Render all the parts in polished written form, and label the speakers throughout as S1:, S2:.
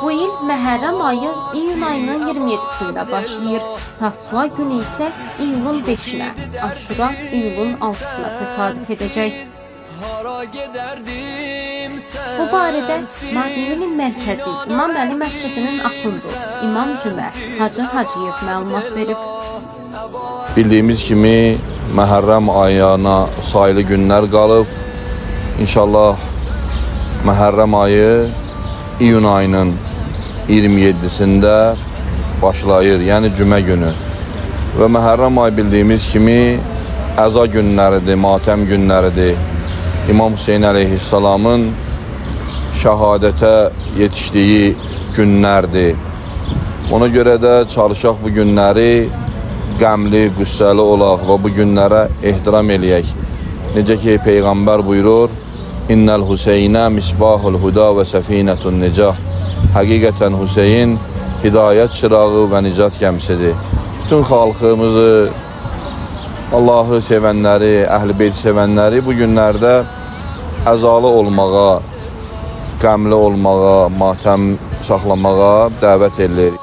S1: Bu il Məhərrəm ayı iyun ayının 27-sində başlayır. Tasva günü isə iyulun 5-nə, Aşura iyulun 6-sına təsadüf edəcək. Bu barədə Madniyinin mərkəzi İmam Əli Məscidinin axundu İmam Cümə Hacı Hacıyev məlumat verib.
S2: Bildiyimiz kimi Məhərrəm ayına sayılı günlər qalıb. İnşallah Məhərrəm ayı iyun ayının 27-sində başlayır, yəni cümə günü. Və Məhərrəm ayı bildiyimiz kimi əza günləridir, matəm günləridir. İmam Hüseyin əleyhissalamın şəhadətə yetişdiyi günlərdir. Ona görə də çalışaq bu günləri qəmli, qüssəli olaq və bu günlərə ehtiram eləyək. Necə ki, Peyğəmbər buyurur, İnnəl Hüseynə misbahul huda və səfinətun nicah. Həqiqətən Hüseyin hidayət çırağı və nicat gəmisidir. Bütün xalqımızı, Allahı sevənləri, Əhl-i Beyt sevənləri bu günlərdə əzalı olmağa, qəmli olmağa, matəm saxlamağa dəvət edilir.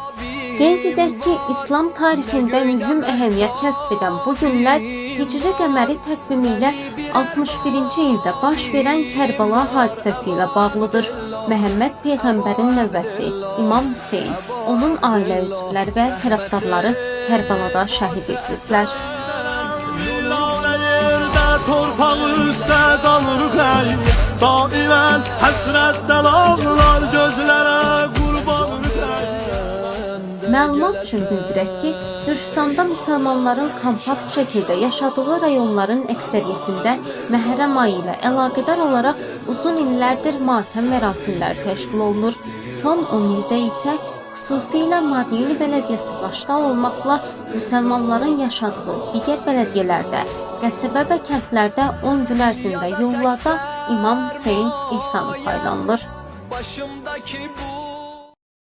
S1: Qeyd edək ki, İslam tarixində mühüm əhəmiyyət kəsb edən bu günlər Hicri qəməri təqvimi ilə 61-ci ildə baş verən Kərbala hadisəsi ilə bağlıdır. Məhəmməd Peyğəmbərin nəvəsi İmam Hüseyin, onun ailə üzvləri və tərəfdarları Kərbalada şəhid ediliblər.
S3: Torpağı üstə canır qəlb, daimən həsrətdən ağlar gözlərə qurbanır qəlb.
S1: Məlumat üçün bildirək ki, Gürcüstanda müsəlmanların kompakt şəkildə yaşadığı rayonların əksəriyyətində Məhərrəm ayı ilə əlaqədar olaraq uzun illərdir matəm mərasimləri təşkil olunur. Son 10 ildə isə xüsusilə Madniyini bələdiyyəsi başda olmaqla müsəlmanların yaşadığı digər bələdiyyələrdə, qəsəbə və kəndlərdə 10 gün ərzində yollarda İmam Hüseyin ehsanı paylanılır.